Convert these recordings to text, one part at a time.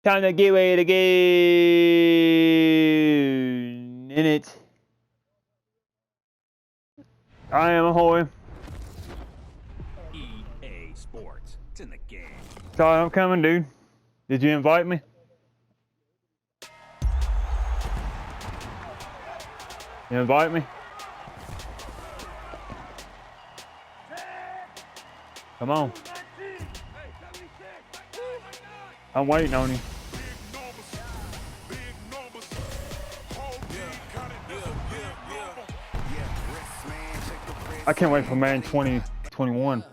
Time to get ready to go in it. I am Ahoy. EA Sports. It's in the game. Sorry, I'm coming, dude. Did you invite me? You invite me? Come on. I'm waiting on you. I can't wait for Madden 2021.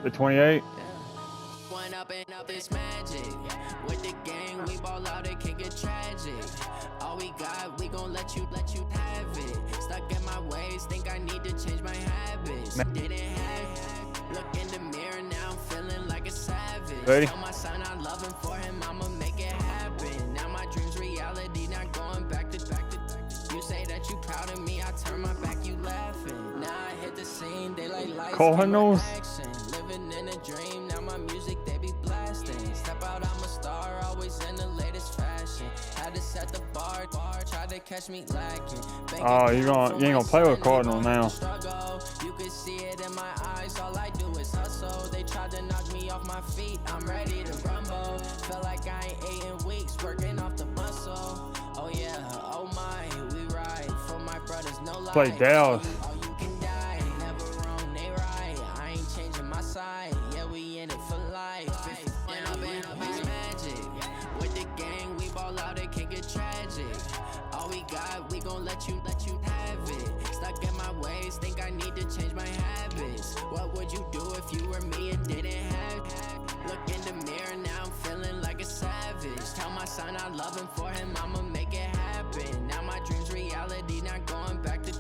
The 28. This magic with the gang, we ball out, it can get tragic. All we got, we gon' let you have it. Stuck in my ways, think I need to change my habits. Didn't have, look in the mirror now, I'm feeling like a savage. Ready? Tell my son I love him, for him I'ma make it happen. Now my dreams reality, not going back to. You say that you proud of me, I turn my back, you laughing. Now I hit the scene, they like lights, Cardinals. action. Living in a dream, now my music they be blasting. Step out, I'm a star, always in the latest fashion. Had to set the bar, try to catch me lacking. Oh, you ain't gonna play with Cardinal now. You can see it in my eyes, all I do is hustle. They tried to knock me off my feet, I'm ready to rumble. Felt like I ain't ate in weeks, working off the muscle. Oh yeah, oh my, we ride for my brothers, no lie. Play Dallas. Oh, you can die, never wrong, they right. I ain't changing my side, yeah, we in it for life. When I've been up is magic. With the gang, we ball out, it can get tragic. All we got, we gon' let you have it. Stuck in my ways, think I need to change my habits. What would you do if you were me and didn't have? Look in the mirror, now I'm feeling like a savage. Tell my son I love him, for him I'ma make it happen. Now my dreams reality, not going back to.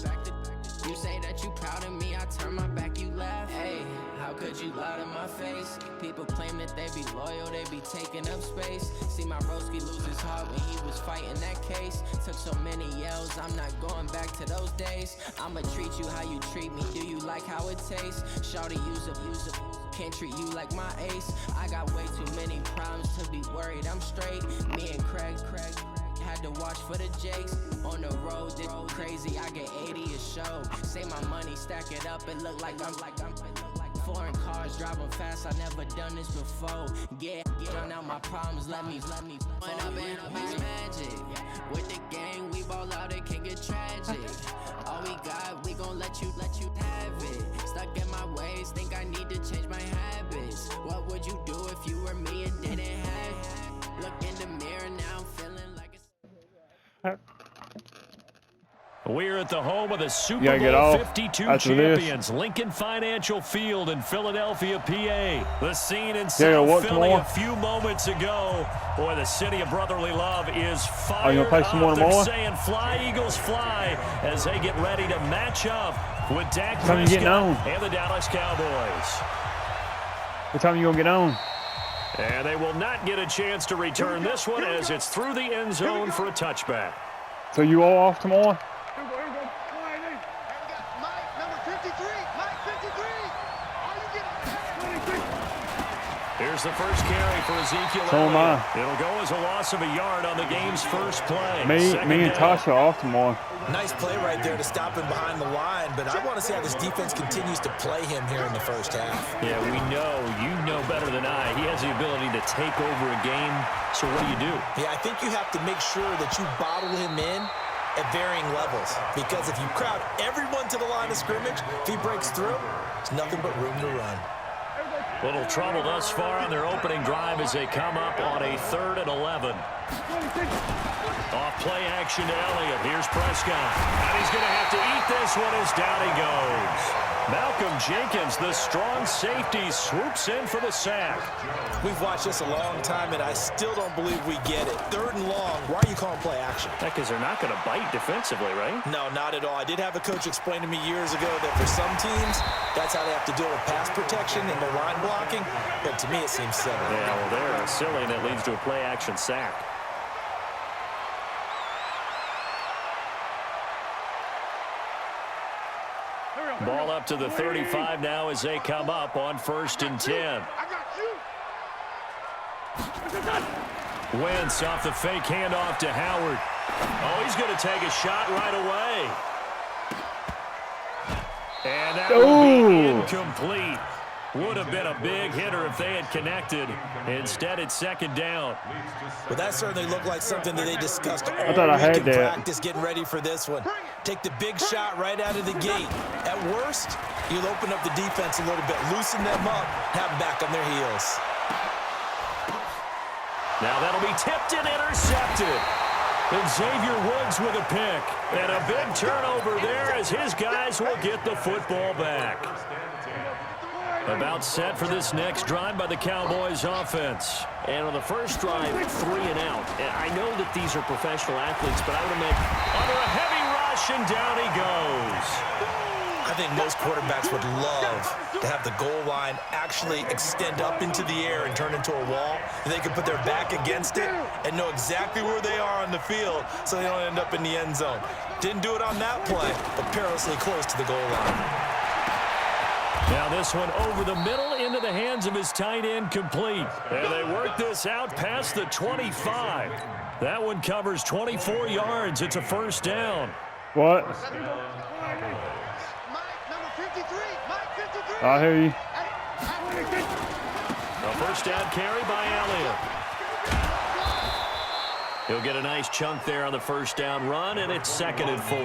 You say that you proud of me, I turn my back, you laugh. Hey, how could you lie to my face? People claim that they be loyal, they be taking up space. See my broski lose his heart when he was fighting that case. Took so many yells, I'm not going back to those days. I'ma treat you how you treat me, do you like how it tastes? Shawty, use up, can't treat you like my ace. I got way too many problems to be worried, I'm straight. Me and Craig had to watch for the Jakes. On the road, this crazy, I get 80 a show. Say my money, stack it up, it look like I'm foreign cars, driving fast, I never done this before. Get drown out my problems, let me When I've been up is magic. With the gang, we ball out, it can get tragic. All we got, we gon' let you have it. Stuck in my ways, think I need to change my habits. What would you do if you were me and didn't have? Look in the mirror, now I'm feeling like We're at the home of the Super Yeah, get Bowl off 52 after champions, Lincoln Financial Field in Philadelphia, PA. The scene in Yeah, South what Philly tomorrow? a few moments ago. Boy, the city of brotherly love is Are you fired gonna play some more up. They're tomorrow? saying fly, Eagles, fly, as they get ready to match up with Dak What time you getting on? Prescott and the Dallas Cowboys. What time you gonna get on? And they will not get a chance to return this one as it's through the end zone for a touchback. So you all off tomorrow? Here's the first carry for Ezekiel So am Elliott. I. It'll go as a loss of a yard on the game's first play. Me Second and down. Tasha are off tomorrow. Nice play right there to stop him behind the line, but I want to see how this defense continues to play him here in the first half. Yeah, we know, you know better than I. He has the ability to take over a game, so what do? Yeah, I think you have to make sure that you bottle him in at varying levels, because if you crowd everyone to the line of scrimmage, if he breaks through, there's nothing but room to run. Little trouble thus far on their opening drive as they come up on a 3rd and 11. Off play action to Elliott. Here's Prescott. And he's going to have to eat this one as down he goes. Malcolm Jenkins, the strong safety, swoops in for the sack. We've watched this a long time, and I still don't believe we get it. 3rd and long, why are you calling play action? Because they're not going to bite defensively, right? No, not at all. I did have a coach explain to me years ago that for some teams, that's how they have to deal with pass protection and their line blocking, but to me it seems silly. Yeah, well, they're silly, and it leads to a play-action sack. Here we go. Ball up to the 35 now as they come up on 1st and 10. Wentz off the fake handoff to Howard. Oh, he's going to take a shot right away. And that will be incomplete. Would have been a big hitter if they had connected. Instead, it's 2nd down. Well, that certainly looked like something that they discussed all week in practice, getting ready for this one. Take the big shot right out of the gate. At worst, you'll open up the defense a little bit, loosen them up, have them back on their heels. Now that'll be tipped and intercepted. And Xavier Woods with a pick. And a big turnover there as his guys will get the football back. About set for this next drive by the Cowboys offense. And on the first drive, 3 and out. And I know that these are professional athletes, but I would imagine under a heavy rush, and down he goes. I think most quarterbacks would love to have the goal line actually extend up into the air and turn into a wall, and they can put their back against it and know exactly where they are on the field so they don't end up in the end zone. Didn't do it on that play, but perilously close to the goal line. Now this one over the middle into the hands of his tight end, complete. And they work this out past the 25. That one covers 24 yards. It's a 1st down. What? I hear you. A 1st down carry by Elliott. He'll get a nice chunk there on the 1st down run, and it's 2nd and 4.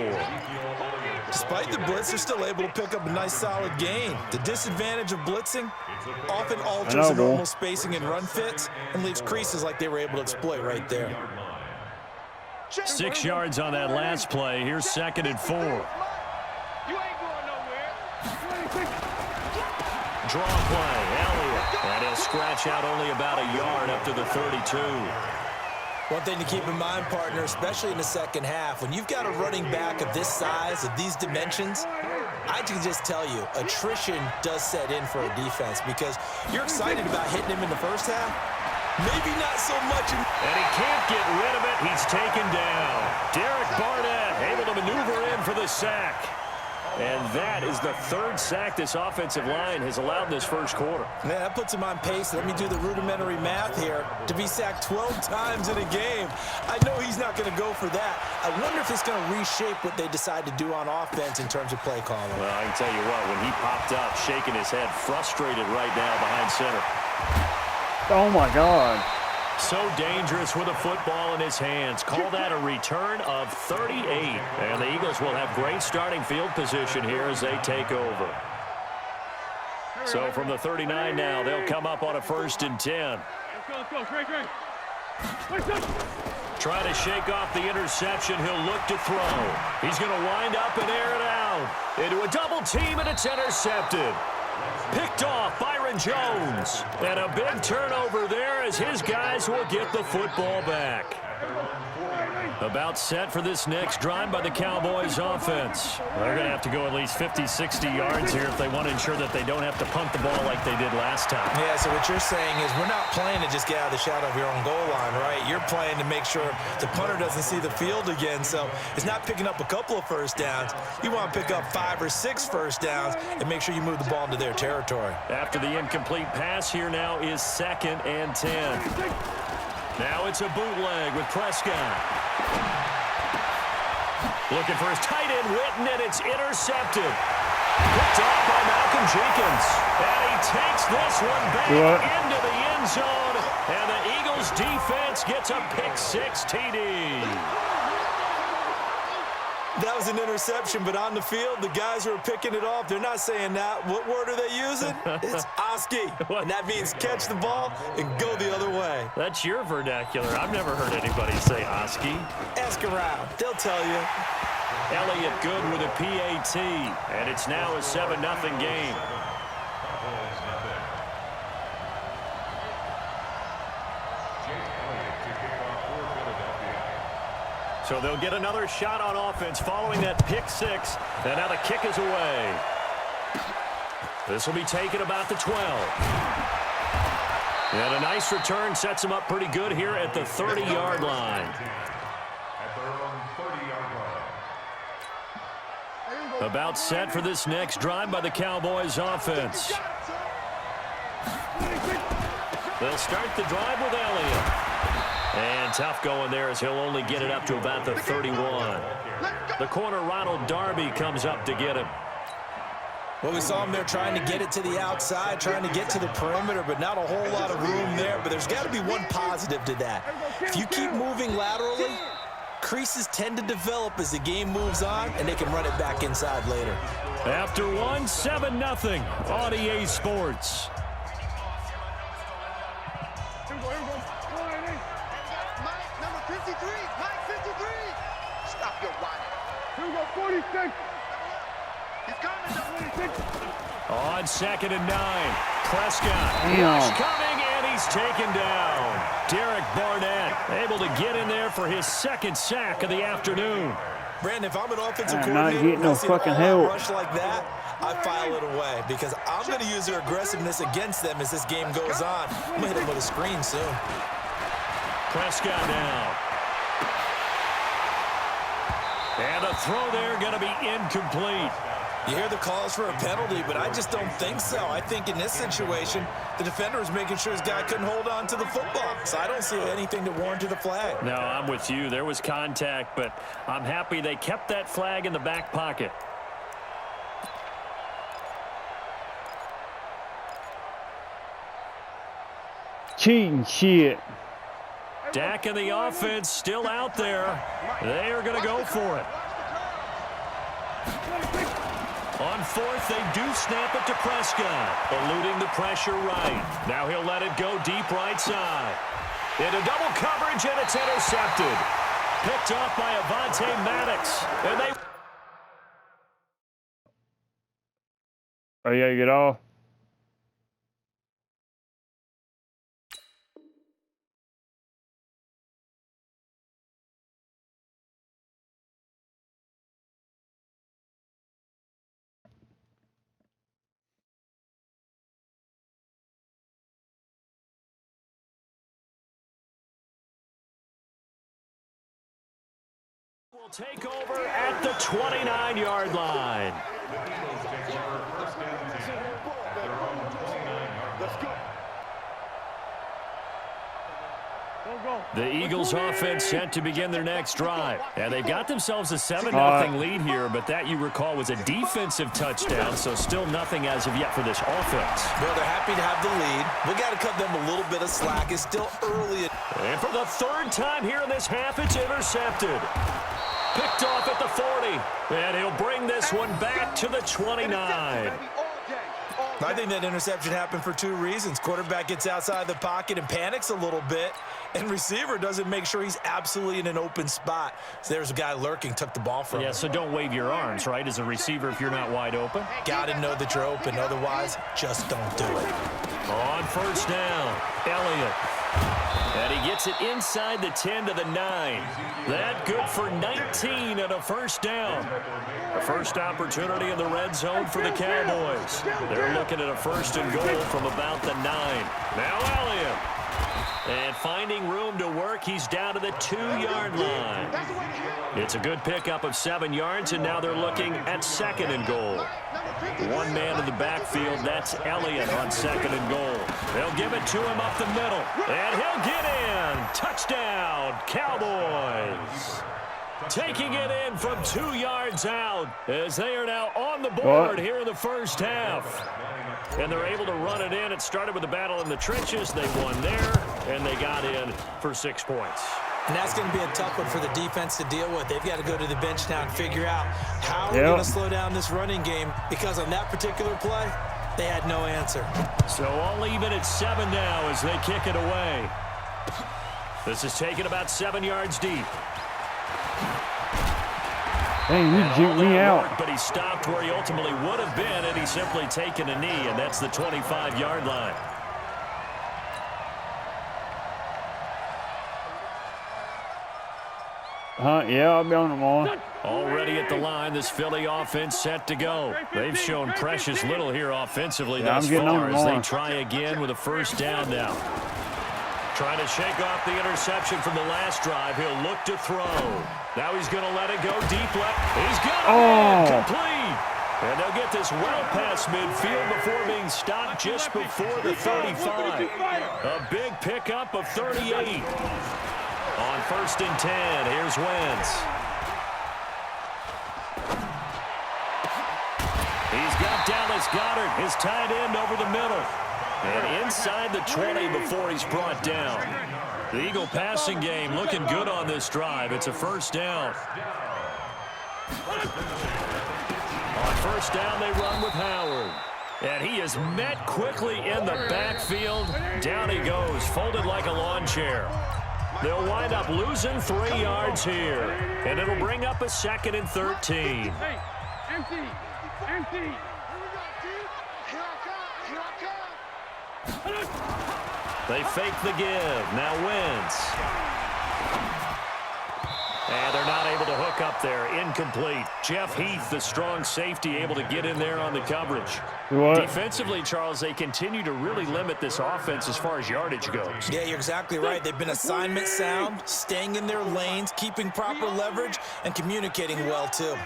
Despite the blitz, they're still able to pick up a nice, solid gain. The disadvantage of blitzing often alters the normal spacing and run fits and leaves creases like they were able to exploit right there. 6 yards on that last play. Here's 2nd and 4. Draw play, Elliott. And he'll scratch out only about a yard up to the 32. One thing to keep in mind, partner, especially in the second half, when you've got a running back of this size, of these dimensions, I can just tell you, attrition does set in for a defense because you're excited about hitting him in the first half. Maybe not so much. And he can't get rid of it. He's taken down. Derek Barnett able to maneuver in for the sack. And that is the 3rd sack this offensive line has allowed in this 1st quarter. Man, that puts him on pace. Let me do the rudimentary math here. To be sacked 12 times in a game, I know he's not going to go for that. I wonder if it's going to reshape what they decide to do on offense in terms of play calling. Well, I can tell you what, when he popped up, shaking his head, frustrated right now behind center. Oh, my God. So dangerous with a football in his hands. Call that a return of 38. And the Eagles will have great starting field position here as they take over. So from the 39 now, they'll come up on a 1st and 10. Let's go, Craig. Trying to shake off the interception. He'll look to throw. He's going to wind up and air it out into a double team, and it's intercepted. Picked off Byron Jones. And a big turnover there as his guys will get the football back. About set for this next drive by the Cowboys offense. They're going to have to go at least 50, 60 yards here if they want to ensure that they don't have to punt the ball like they did last time. Yeah, so what you're saying is we're not playing to just get out of the shadow of your own goal line, right? You're playing to make sure the punter doesn't see the field again. So it's not picking up a couple of 1st downs. You want to pick up 5 or 6 1st downs and make sure you move the ball into their territory. After the incomplete pass, here now is 2nd and 10. Now it's a bootleg with Prescott. Looking for his tight end, Witten, and it's intercepted. Picked off by Malcolm Jenkins. And he takes this one back into the end zone. And the Eagles defense gets a pick-6 TD. That was an interception, but on the field, the guys who are picking it off, they're not saying that. What word are they using? It's Oski. And that means catch the ball and go the other way. That's your vernacular. I've never heard anybody say Oski. Ask around. They'll tell you. Elliott good with a PAT, and it's now a 7-0 game. So they'll get another shot on offense following that pick-6, and now the kick is away. This will be taken about the 12. And a nice return sets him up pretty good here at the 30-yard line. About set for this next drive by the Cowboys offense. They'll start the drive with Elliott. And tough going there as he'll only get it up to about the 31. The corner, Ronald Darby, comes up to get him. Well, we saw him there trying to get it to the outside, trying to get to the perimeter, but not a whole lot of room there. But there's got to be one positive to that. If you keep moving laterally, creases tend to develop as the game moves on, and they can run it back inside later. After one, 7-0 on EA Sports. Number 53, Mike 53. Stop your whining. Here we go, 46. He's coming, 26. On 2nd and 9, Prescott. Damn. Rush coming, and he's taken down. Derek Barnett able to get in there for his 2nd sack of the afternoon. Brandon, if I'm an offensive I'm coordinator, not getting no and I see an fucking all-out help. rush like that, I file it away because I'm going to use their aggressiveness against them as this game goes on. I'm going to hit them with a screen soon. Prescott down. And a throw there going to be incomplete. You hear the calls for a penalty, but I just don't think so. I think in this situation, the defender was making sure his guy couldn't hold on to the football. So I don't see anything to warrant the flag. No, I'm with you. There was contact, but I'm happy they kept that flag in the back pocket. Cheating shit. Dak and the offense still out there. They are going to go for it. On 4th, they do snap it to Prescott, eluding the pressure right. Now he'll let it go deep right side. Into double coverage, and it's intercepted. Picked off by Avonte Maddox. And they... Oh, you gotta get off. will take over at the 29-yard line. The Eagles offense set to begin their next drive. And they've got themselves a 7-0 lead here, but that, you recall, was a defensive touchdown, so still nothing as of yet for this offense. Well, they're happy to have the lead. We got to cut them a little bit of slack. It's still early. And for the 3rd time here in this half, it's intercepted. Picked off at the 40. And he'll bring this one back to the 29. I think that interception happened for 2 reasons. Quarterback gets outside the pocket and panics a little bit, and receiver doesn't make sure he's absolutely in an open spot. So there's a guy lurking, took the ball from him. Yeah, so don't wave your arms, right, as a receiver if you're not wide open. Got to know that you're open. Otherwise, just don't do it. On 1st down, Elliott. And he gets it inside the 10 to the 9. That good for 19 and a 1st down. A first opportunity in the red zone for the Cowboys. They're looking at a 1st and goal from about the 9. Now Elliott. And finding room to work, he's down to the 2-yard line. It's a good pickup of 7 yards, and now they're looking at 2nd and goal. One man in the backfield, that's Elliott on 2nd and goal. They'll give it to him up the middle, and he'll get in. Touchdown, Cowboys. Taking it in from 2 yards out as they are now on the board here in the first half. And they're able to run it in. It started with a battle in the trenches. They won there, and they got in for 6 points. And that's going to be a tough one for the defense to deal with. They've got to go to the bench now and figure out how we're going to slow down this running game, because on that particular play, they had no answer. So all even at 7 now as they kick it away. This is taken about 7 yards deep. Dang, you juked me out. But he stopped where he ultimately would have been had he simply taken a knee, and that's the 25-yard line. Yeah, I'll be on tomorrow. Already at the line, this Philly offense set to go. They've shown precious little here offensively thus far as they try again with a 1st down now. Trying to shake off the interception from the last drive. He'll look to throw. Now he's going to let it go deep left. He's got it complete. And they'll get this well past midfield before being stopped just before the 35. A big pickup of 38. On 1st and 10, here's Wentz. He's got Dallas Goedert, his tight end, over the middle. And inside the 20 before he's brought down. The Eagle passing game looking good on this drive. It's a first down. On first down, they run with Howard. And he is met quickly in the backfield. Down he goes, folded like a lawn chair. They'll wind up losing 3 yards here. And it'll bring up a 2nd and 13. Empty. They fake the give. Now Wentz. And they're not able to hook up there. Incomplete. Jeff Heath, the strong safety, able to get in there on the coverage. Defensively, Charles, they continue to really limit this offense as far as yardage goes. Yeah, you're exactly right. They've been assignment sound, staying in their lanes, keeping proper leverage, and communicating well, too.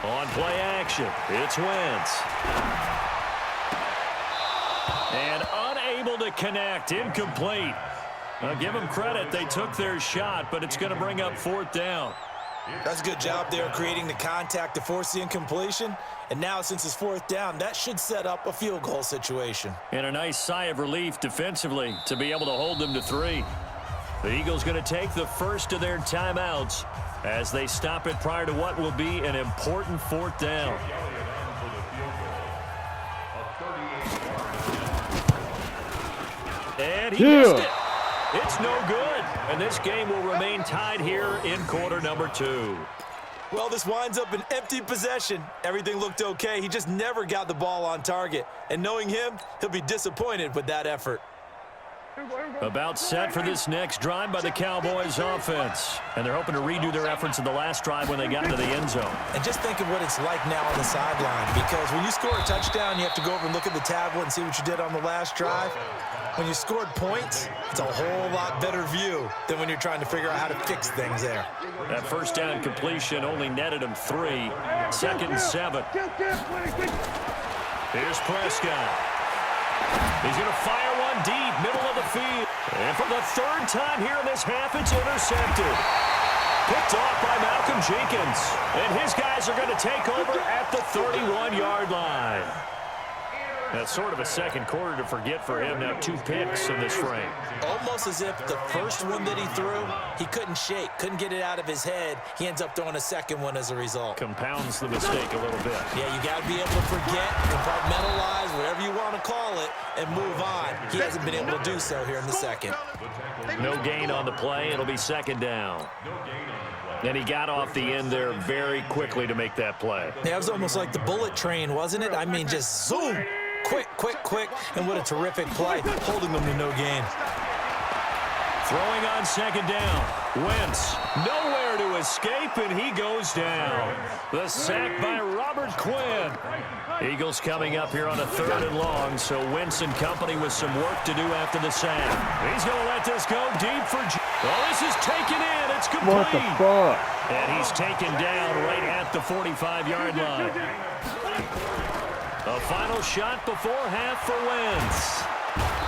On play action, it's Wentz. And unable to connect, incomplete. Now give them credit, they took their shot, but it's going to bring up 4th down. That's a good job there creating the contact to force the incompletion. And now since it's 4th down, that should set up a field goal situation. And a nice sigh of relief defensively to be able to hold them to 3. The Eagles going to take the first of their timeouts as they stop it prior to what will be an important 4th down. And he missed it. It's no good. And this game will remain tied here in quarter number 2. Well, this winds up an empty possession. Everything looked okay. He just never got the ball on target. And knowing him, he'll be disappointed with that effort. About set for this next drive by the Cowboys offense. And they're hoping to redo their efforts in the last drive when they got into the end zone. And just think of what it's like now on the sideline. Because when you score a touchdown, you have to go over and look at the tablet and see what you did on the last drive. When you scored points, it's a whole lot better view than when you're trying to figure out how to fix things there. That first down completion only netted him 3. 2nd and 7. Here's Prescott. He's going to fire one deep, middle of the field. And for the 3rd time here in this half, it's intercepted. Picked off by Malcolm Jenkins. And his guys are going to take over at the 31-yard line. That's sort of a second quarter to forget for him. Now 2 picks in this frame. Almost as if the first one that he threw, he couldn't shake, couldn't get it out of his head. He ends up throwing a second one as a result. Compounds the mistake a little bit. Yeah, you got to be able to forget, compartmentalize, whatever you want to call it, and move on. He hasn't been able to do so here in the second. No gain on the play. It'll be 2nd down. And he got off the end there very quickly to make that play. Yeah, it was almost like the bullet train, wasn't it? I mean, just zoom. Quick, and what a terrific play, holding them to no gain. Throwing on 2nd down. Wentz, nowhere to escape, and he goes down. The sack by Robert Quinn. Eagles coming up here on a 3rd and long, so Wentz and company with some work to do after the sack. He's going to let this go deep for... Oh, this is taken in. It's complete. What the fuck? And he's taken down right at the 45-yard line. A final shot before half for Wentz.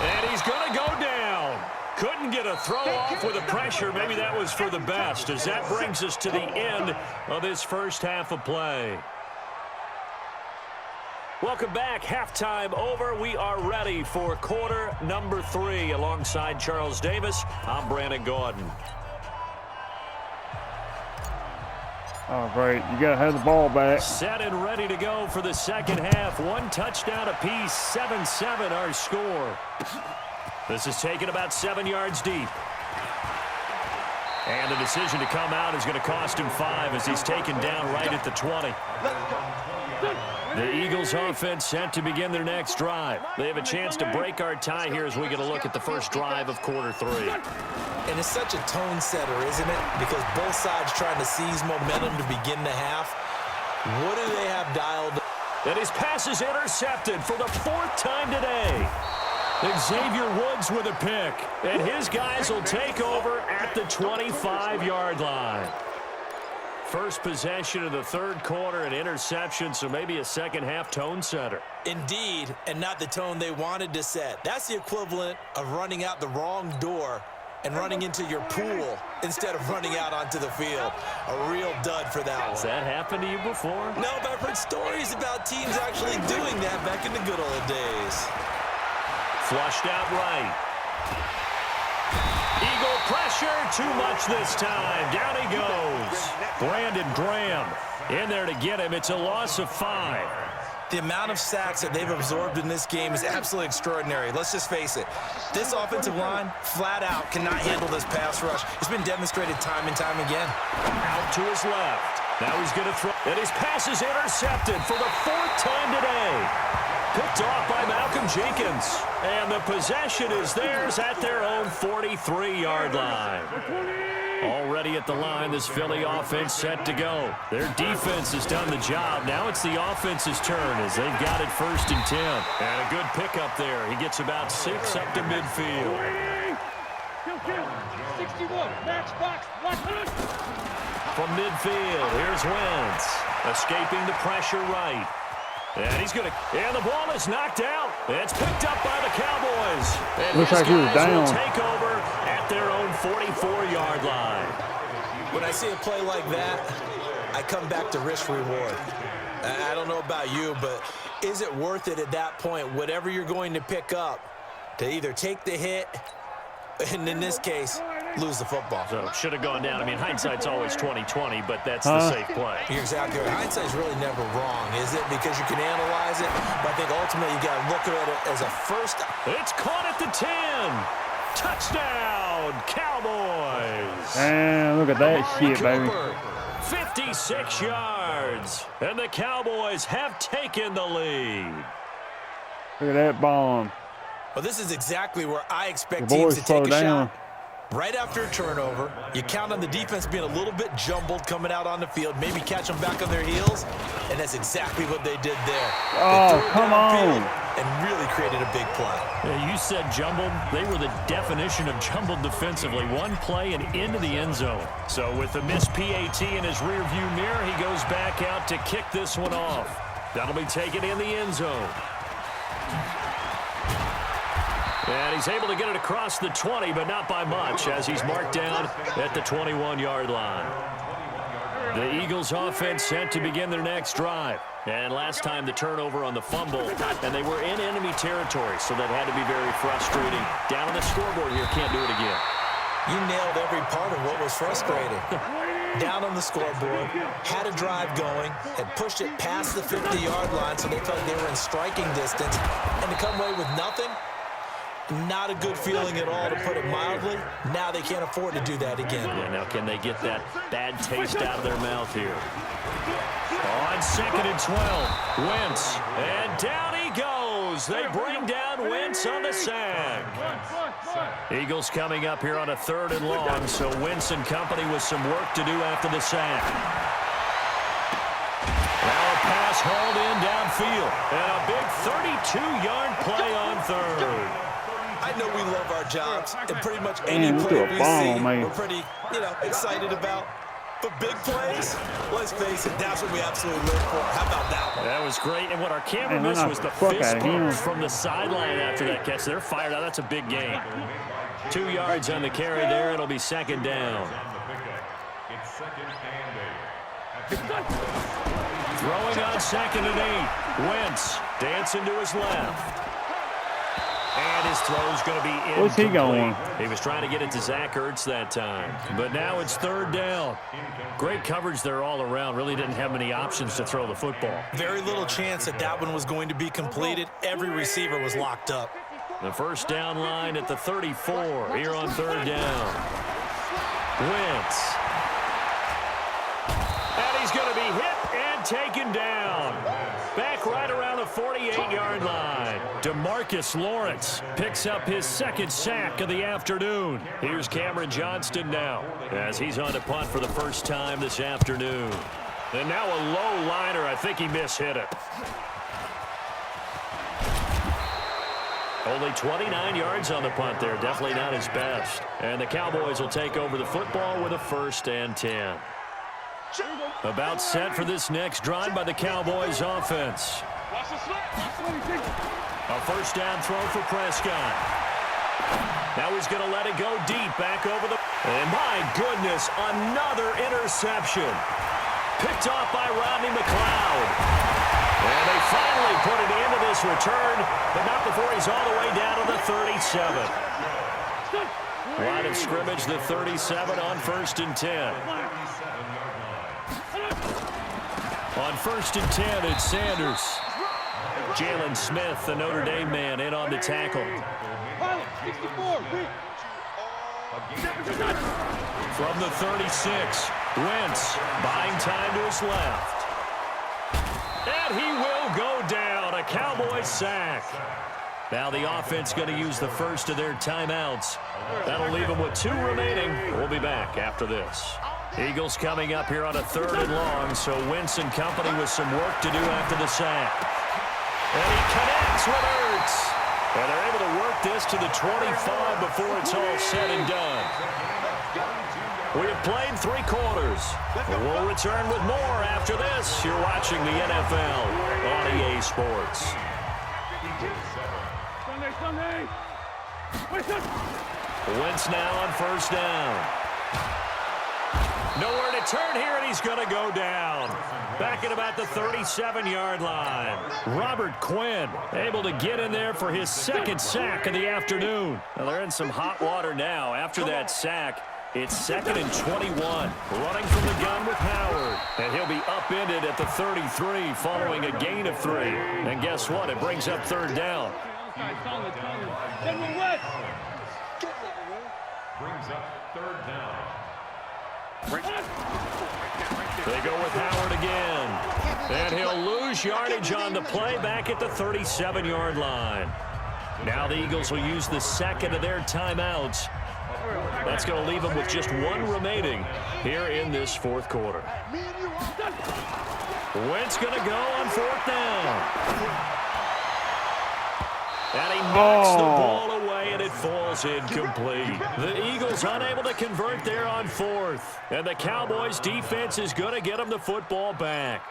And he's going to go down. Couldn't get a throw off with the pressure. Maybe that was for the best, as that brings us to the end of this first half of play. Welcome back. Halftime over. We are ready for quarter number 3. Alongside Charles Davis, I'm Brandon Gordon. Oh, great. You got to have the ball back. Set and ready to go for the second half. 1 touchdown apiece, 7-7 our score. This is taken about 7 yards deep. And the decision to come out is going to cost him 5 as he's taken down right at the 20. The Eagles offense set to begin their next drive. They have a chance to break our tie here as we get a look at the first drive of quarter 3. And it's such a tone setter, isn't it? Because both sides trying to seize momentum to begin the half. What do they have dialed? And his pass is intercepted for the 4th time today. Xavier Woods with a pick. And his guys will take over at the 25-yard line. First possession of the 3rd quarter, an interception, so maybe a second-half tone setter. Indeed, and not the tone they wanted to set. That's the equivalent of running out the wrong door and running into your pool instead of running out onto the field. A real dud for that one. Has that happened to you before? No, but I've heard stories about teams actually doing that back in the good old days. Flushed out right. Eagle pressure, too much this time. Down he goes. Brandon Graham in there to get him. It's a loss of 5. The amount of sacks that they've absorbed in this game is absolutely extraordinary. Let's just face it. This offensive line, flat out, cannot handle this pass rush. It's been demonstrated time and time again. Out to his left. Now he's going to throw. And his pass is intercepted for the 4th time today. Picked off by Malcolm Jenkins. And the possession is theirs at their own 43-yard line. Already at the line, this Philly offense set to go. Their defense has done the job. Now it's the offense's turn as they've got it 1st and 10. And a good pickup there. He gets about 6 up to midfield. 61, max box, From midfield, here's Wentz. Escaping the pressure right. And and the ball is knocked out. It's picked up by the Cowboys. And looks like he was down. Will take over at their own 44-yard line. When I see a play like that, I come back to risk-reward. I don't know about you, but is it worth it at that point, whatever you're going to pick up, to either take the hit, and in this case, lose the football? So should have gone down. I mean, hindsight's always 20/20, but that's the safe play. You're exactly right. Hindsight's really never wrong, is it? Because you can analyze it, but I think ultimately you got to look at it as a first. It's caught at the 10. Touchdown, Cowboys. Man, look at that shit, baby. 56 yards, and the Cowboys have taken the lead. Look at that bomb. Well, this is exactly where I expect The teams boys to take a slow down. shot. Right after a turnover, you count on the defense being a little bit jumbled coming out on the field, maybe catch them back on their heels, and that's exactly what they did there. Oh, they threw it come downfield on. and really created a big play. Yeah, you said jumbled. They were the definition of jumbled defensively. One play and into the end zone. So with the missed PAT in his rearview mirror, he goes back out to kick this one off. That'll be taken in the end zone. And he's able to get it across the 20, but not by much, as he's marked down at the 21-yard line. The Eagles offense set to begin their next drive. And last time the turnover on the fumble, and they were in enemy territory, so that had to be very frustrating. Down on the scoreboard here, can't do it again. You nailed every part of what was frustrating. Down on the scoreboard, had a drive going, had pushed it past the 50-yard line, so they felt like they were in striking distance, and to come away with nothing, not a good feeling at all, to put it mildly. Now they can't afford to do that again. Yeah, now can they get that bad taste out of their mouth here? On 2nd and 12, Wentz, and down he goes. They bring down Wentz on the sack. Eagles coming up here on a 3rd and long, so Wentz and company with some work to do after the sack. Now a pass hauled in downfield, and a big 32-yard play on 3rd. I know we love our jobs, and pretty much any play we see, we're pretty, excited about. But big plays, let's face it, that's what we absolutely live for. How about that one? That was great, and what our camera missed was the fist bump from the sideline after that catch. They're fired out. That's a big gain. 2 yards on the carry there. It'll be 2nd down. Throwing on 2nd and 8. Wentz dancing to his left. And his throw's going to be incomplete. Where's he going? He was trying to get it to Zach Ertz that time. But now it's 3rd down. Great coverage there all around. Really didn't have many options to throw the football. Very little chance that that one was going to be completed. Every receiver was locked up. The 1st down line at the 34 here on 3rd down. Wentz. And he's going to be hit and taken down. Back right around the 48-yard line. DeMarcus Lawrence picks up his 2nd sack of the afternoon. Here's Cameron Johnston now as he's on to punt for the first time this afternoon. And now a low liner. I think he mishit it. Only 29 yards on the punt there. Definitely not his best. And the Cowboys will take over the football with a 1st and 10. About set for this next drive by the Cowboys offense. A 1st down throw for Prescott. Now he's going to let it go deep back over the... And my goodness, another interception. Picked off by Rodney McLeod. And they finally put it into this return, but not before he's all the way down to the 37. Line of scrimmage, the 37 on 1st and 10. On 1st and 10, it's Sanders. Jalen Smith, the Notre Dame man, in on the tackle. From the 36, Wentz buying time to his left. And he will go down. A Cowboys sack. Now the offense going to use the first of their timeouts. That'll leave them with 2 remaining. We'll be back after this. Eagles coming up here on a 3rd and long, so Wentz and company with some work to do after the sack. And he connects with Ertz. And they're able to work this to the 25 before it's all said and done. We have played 3 quarters. We'll return with more after this. You're watching the NFL on EA Sports. Sunday. Wentz now on 1st down. Nowhere to turn here, and he's going to go down. Back at about the 37-yard line. Robert Quinn able to get in there for his 2nd sack of the afternoon. Now they're in some hot water now. After that sack, it's 2nd and 21. Running from the gun with Howard. And he'll be upended at the 33 following a gain of 3. And guess what? It brings up 3rd down. Brings up 3rd down. They go with Howard again. And he'll lose yardage on the play back at the 37-yard line. Now the Eagles will use the 2nd of their timeouts. That's going to leave them with just 1 remaining here in this 4th quarter. Wentz going to go on 4th down. And he knocks the ball away, and it falls incomplete. The Eagles unable to convert there on 4th. And the Cowboys' defense is going to get them the football back.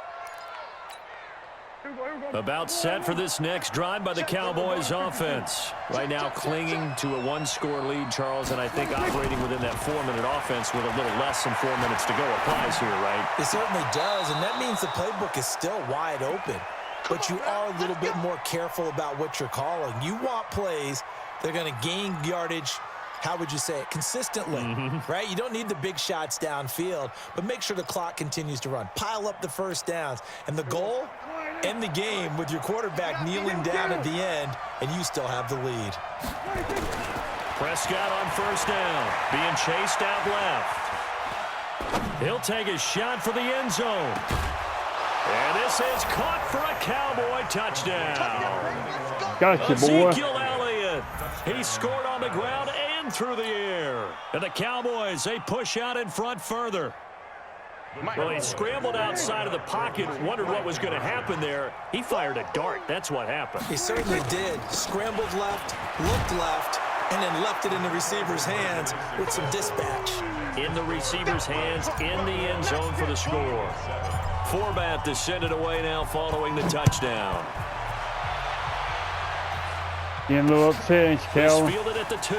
About set for this next drive by the Cowboys offense. Right now clinging to a 1-score lead, Charles, and I think operating within that 4-minute offense with a little less than 4 minutes to go applies here, right? It certainly does, and that means the playbook is still wide open. But you are a little bit more careful about what you're calling. You want plays that are going to gain yardage, how would you say it, consistently, right? You don't need the big shots downfield, but make sure the clock continues to run. Pile up the 1st downs. And the goal, end the game with your quarterback kneeling down at the end, and you still have the lead. Prescott on 1st down, being chased out left. He'll take a shot for the end zone. And this is caught for a Cowboy touchdown. Gotcha, boy. Ezekiel Elliott. He scored on the ground and through the air. And the Cowboys, they push out in front further. Well, he scrambled outside of the pocket, wondered what was going to happen there. He fired a dart. That's what happened. He certainly did. Scrambled left, looked left, and then left it in the receiver's hands with some dispatch. In the receiver's hands, in the end zone for the score. Forbat to send it away now following the touchdown. Getting a little upset, Cal. He's fielded at the 2.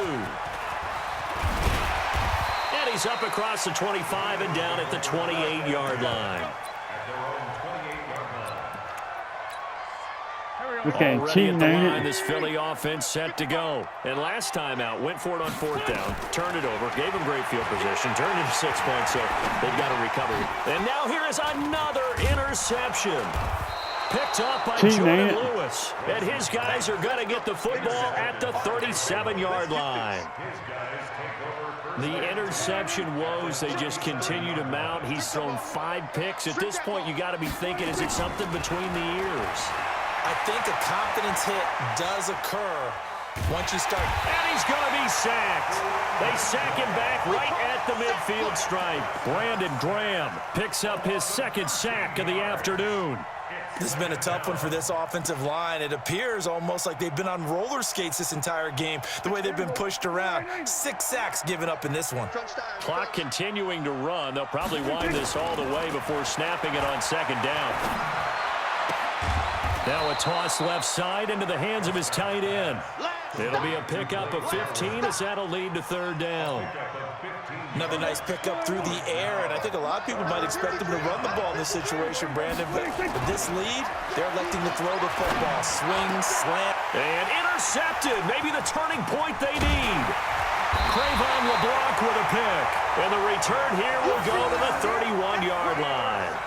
And he's up across the 25 and down at the 28-yard line. Okay, Already at the line, this Philly offense set to go. And last time out, went for it on 4th down, turned it over, gave him great field position, turned it to 6 points, so they've got to recover. And now here is another interception. Picked off by Jordan Lewis. And his guys are going to get the football at the 37-yard line. The interception woes, they just continue to mount. He's thrown 5 picks. At this point, you got to be thinking, is it something between the ears? I think a confidence hit does occur once you start. And he's going to be sacked. They sack him back right at the midfield stripe. Brandon Graham picks up his second sack of the afternoon. This has been a tough one for this offensive line. It appears almost like they've been on roller skates this entire game, the way they've been pushed around. 6 sacks given up in this one. Clock continuing to run. They'll probably wind this all the way before snapping it on second down. Now a toss left side into the hands of his tight end. It'll be a pickup of 15 as that'll lead to third down. Another nice pickup through the air, and I think a lot of people might expect them to run the ball in this situation, Brandon. But with this lead, they're electing to throw the football. Swing, slant. And intercepted. Maybe the turning point they need. Cravon LeBlanc with a pick. And the return here will go to the 31-yard line.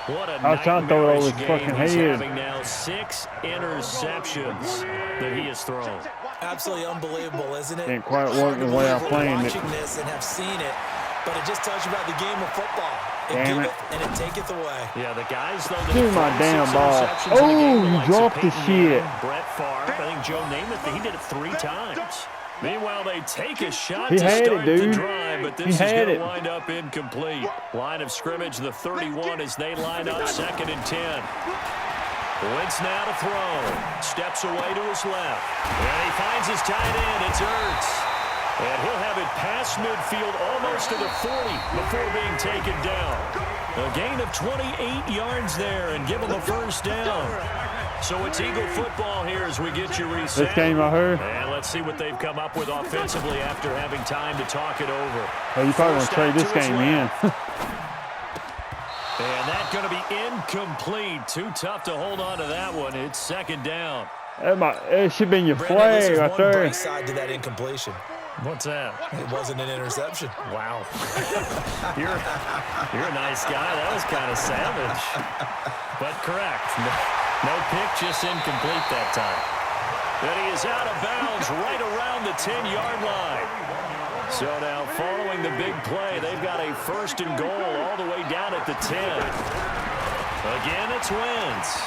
What a nightmarish game. He's having now 6 interceptions that he has thrown. Absolutely unbelievable, isn't it? Ain't quite working the way I planned it. Watching this and have seen it, but it just tells you about the game of football. It Damn it. giveth and it taketh away. Yeah, the guys, though, that Dude, my have damn 6 ball. interceptions in the game, Oh, the you likes of dropped the Peyton shit. Manning, Brett Favre, I think Joe Namath, he did it 3 times. Meanwhile, they take a shot He to had it, start the dude. drive, but He this is had going to it. wind up incomplete. Line of scrimmage, the 31 as they line up 2nd and 10. Wentz now to throw. Steps away to his left. And he finds his tight end. It's Ertz. And he'll have it past midfield almost to the 40 before being taken down. A gain of 28 yards there and give him a first down. So it's Eagle football here as we get you reset. This game I heard. And let's see what they've come up with offensively after having time to talk it over. Well, you probably want to trade this game in. And that's going to be incomplete. Too tough to hold on to that one. It's 2nd down. It should be in your Brandon, flag this is right one there. bright side to that incompletion. What's that? It wasn't an interception. Wow. You're a nice guy. That was kind of savage. But correct. No pick, just incomplete that time. And he is out of bounds right around the 10-yard line. So now following the big play, they've got a 1st and goal all the way down at the 10. Again, it's Wentz.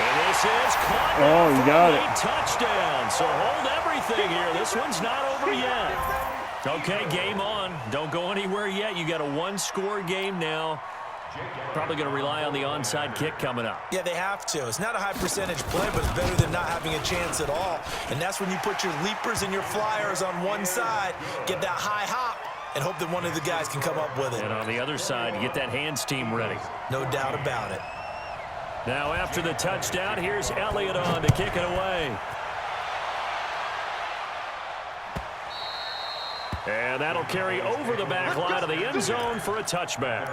And this is caught. Oh, you got it. Touchdown. So hold everything here. This one's not over yet. Okay, game on. Don't go anywhere yet. You got a 1-score game now. Probably going to rely on the onside kick coming up. Yeah, they have to. It's not a high percentage play, but it's better than not having a chance at all. And that's when you put your leapers and your flyers on one side, get that high hop, and hope that one of the guys can come up with it. And on the other side, get that hands team ready. No doubt about it. Now after the touchdown, here's Elliott on to kick it away. And that'll carry over the back line of the end zone for a touchback.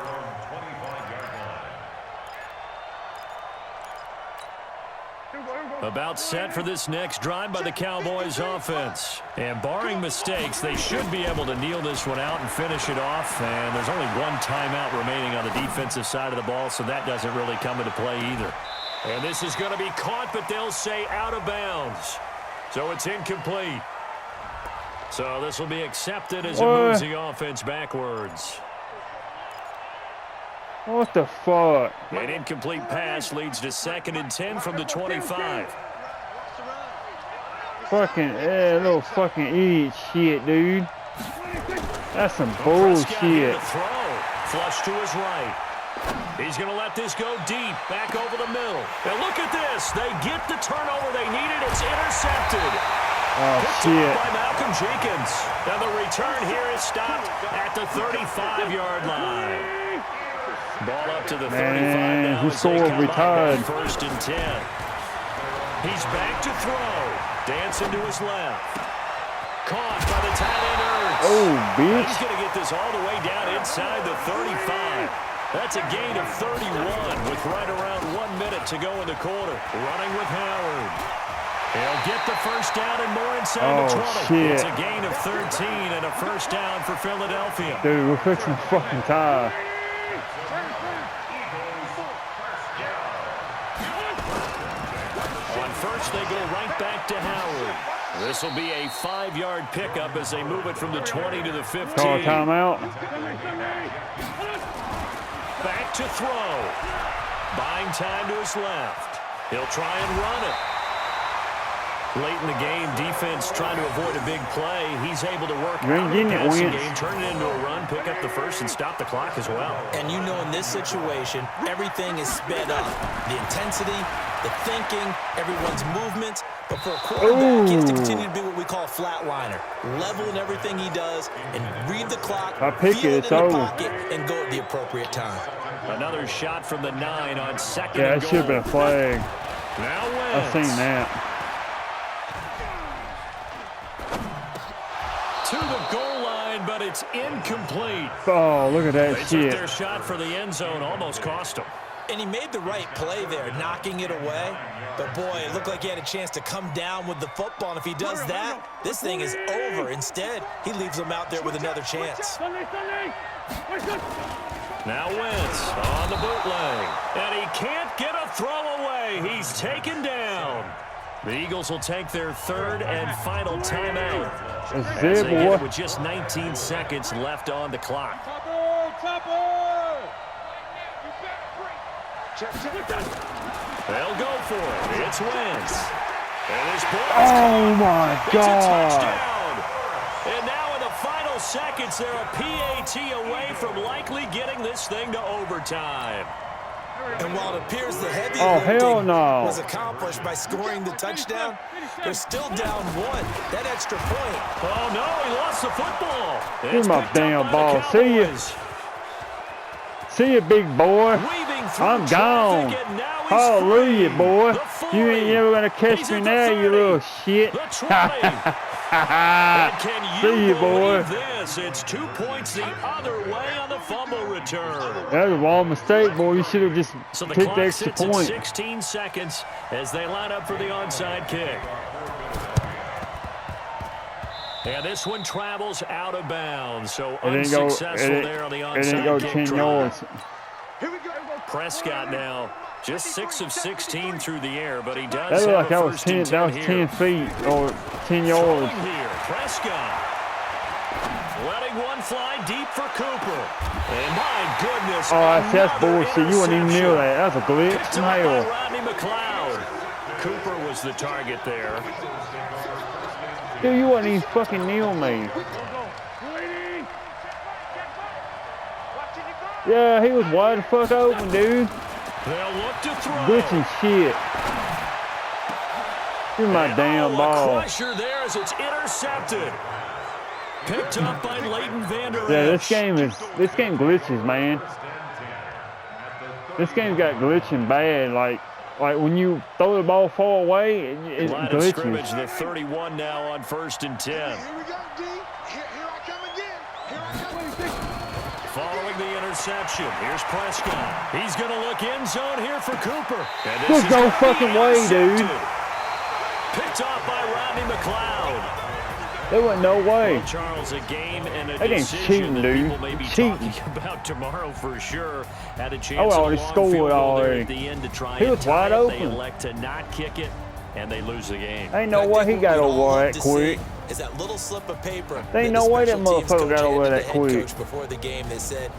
About set for this next drive by the Cowboys offense. And barring mistakes, they should be able to kneel this one out and finish it off. And there's only one timeout remaining on the defensive side of the ball, so that doesn't really come into play either. And this is going to be caught, but they'll say out of bounds. So it's incomplete. So this will be accepted as it moves the offense backwards. What the fuck? An incomplete pass leads to 2nd and 10 from the 25. Fucking, little fucking idiot shit, dude. That's some bullshit. Flush to his right. He's going to let this go deep, back over the middle. And look at this. They get the turnover they needed. It's intercepted. Oh, shit. By Malcolm Jenkins. And the return here is stopped at the 35-yard line. Ball up to the 35 now. Who scored retired? 1st and 10. He's back to throw. Dancing to his left. Caught by the tight end Ertz. Oh, bitch. He's going to get this all the way down inside the 35. That's a gain of 31 with right around 1 minute to go in the quarter. Running with Howard. He'll get the first down and more inside the 20. Shit. It's a gain of 13 and a first down for Philadelphia. Dude, we're fixing to fucking tie. On first, they go right back to Howard. This will be a 5-yard pickup as they move it from the 20 to the 15. Call a timeout. Back to throw. Buying time to his left. He'll try and run it. Late in the game, defense trying to avoid a big play. He's able to work You ain't out of getting the it, passing Wentz. game, turn it into a run, pick up the first, and stop the clock as well. And you know in this situation, everything is sped up. The intensity, the thinking, everyone's movement. But for a quarterback, he has to continue to be what we call a flatliner. Level in everything he does and read the clock, I pick feel it, it it's in the over. pocket, and go at the appropriate time. Another shot from the 9 on second Yeah, and that goal. should have been a flag. Now I've Wentz. seen that. To the goal line, but it's incomplete. Oh, look at They that took their shit. shot for the end zone, almost cost him. And he made the right play there, knocking it away. But, boy, it looked like he had a chance to come down with the football. And if he does that, this thing is over. Instead, he leaves him out there with another chance. Now Wentz on the bootleg. And he can't get a throw away. He's taken down. The Eagles will take their third and final timeout. It's As there, they get it boy. with just 19 seconds left on the clock. They'll go for it. It's Wentz. And his ball Oh, my It's a God. touchdown. And now in the final seconds, they're a PAT away from likely getting this thing to overtime. And while it appears the heavy Oh, hell lifting no. was accomplished by scoring the touchdown, they're still down one. That extra point. Oh, no, he lost the football. Give It's my picked up damn by the ball. See ya. Cowboys. See you, big boy. Weaving through I'm traffic, gone. and now he's Hallelujah, free. boy. The 40. You ain't never gonna catch He's me at the now, 30. you little shit. The 20. And can you See you, boy. believe this? It's 2 points the other way on the fumble return. That was a wrong mistake, boy. You should have just So the picked the clock extra sits at point. 16 seconds as they line up for the onside kick. And this one travels out of bounds, so It didn't go. unsuccessful It there on the didn't go onside kick 10 drive. yards. Prescott now just 6 of 16 through the air, but he That does looked have like a that was first 10. and That 10 was here. 10 feet or 10 yards. Throwing here, Prescott. Letting one fly deep for Cooper. And my goodness, Oh, that's another bullshit. You wouldn't even interception. know that. That's a glitch Picked from up by hell. Rodney McLeod. Cooper was the target there. Dude, you wouldn't even fucking kneel me. Yeah, he was wide the fuck open, dude. They'll look to throw. Glitching shit. Give me my And damn a ball. crusher there as it's intercepted. Picked up by Leighton Vander Esch. Yeah, this game glitches, man. This game's got glitching bad. Like when you throw the ball far away, it Line of scrimmage, glitches. the 31 now on 1st and 10. Here we go, D. Here I come again. Here I come. Following the interception, here's Prescott. He's going to look end zone here for Cooper. And this There's is no gonna be fucking way, dude. intercepted. Picked off by Rodney McLeod. There wasn't no way. Well, Charles, a game and a That game's decision cheating, that dude. people may be Cheating. talking about tomorrow for sure. Had a chance Oh, at a already long scored field goal there already. at the end to try He and was tie wide it. open. They elect to not kick it, and they lose the game. Ain't no I way think he what got we'd all over love that to quick. see Is that little slip of paper? There ain't that the no way that special teams motherfucker coach got over handed that the head quick. coach before the game, they said,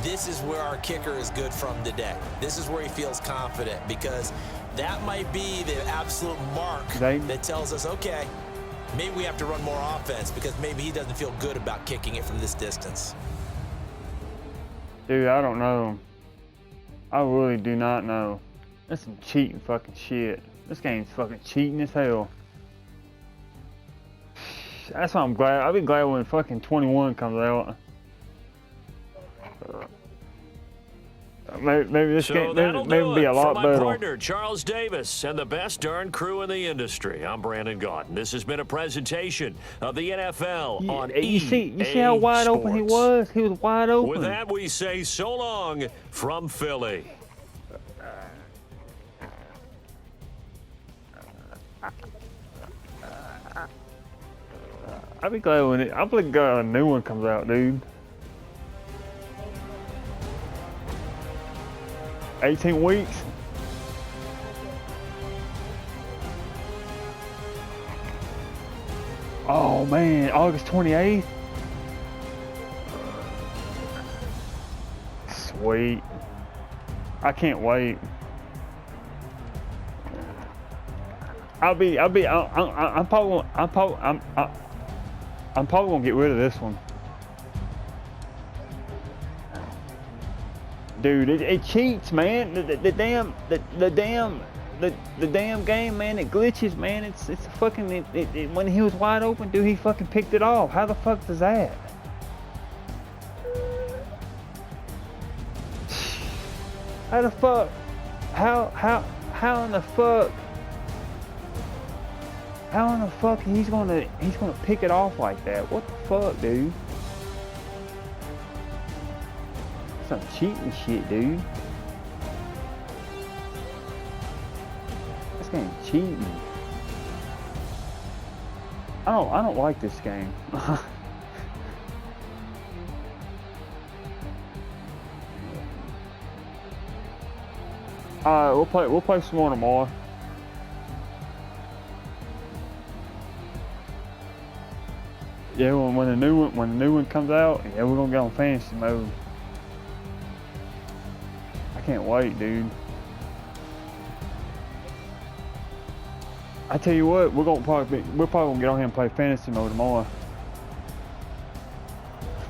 this is where our kicker is good from today. This is where he feels confident, because that might be the absolute mark that tells us, okay, maybe we have to run more offense because maybe he doesn't feel good about kicking it from this distance. Dude, I don't know. I really do not know. That's some cheating fucking shit. This game's fucking cheating as hell. That's why I'm glad. I'll be glad when fucking 21 comes out. Maybe this game maybe be a lot For my better. partner, Charles Davis, and the best darn crew in the industry. I'm Brandon Gaudin. This has been a presentation of the NFL on You see EA how wide open he Sports. was? He was wide open. With that, we say so long from Philly. I'll be glad when I'll be glad when a new one comes out, dude. 18 weeks. Oh man, August 28th. Sweet. I can't wait. I'm probably gonna get rid of this one. Dude, it cheats, man. The damn game, man, it glitches, man. It's a fucking, when he was wide open, dude, he fucking picked it off. How the fuck does that? How the fuck? How in the fuck? How in the fuck he's gonna pick it off like that? What the fuck, dude? Some cheating shit, dude. This game's cheating. I don't like this game. Alright, we'll play some more tomorrow. Yeah, when the new one comes out, yeah, we're gonna get on fantasy mode. I can't wait, dude. I tell you what, we're probably gonna get on here and play fantasy mode tomorrow.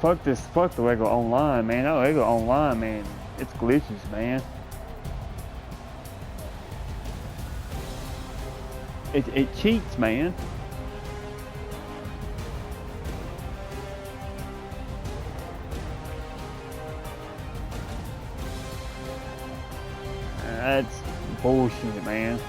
Fuck the regular online, man. That regular online, man, it's glitches, man. It cheats, man. That's bullshit, man.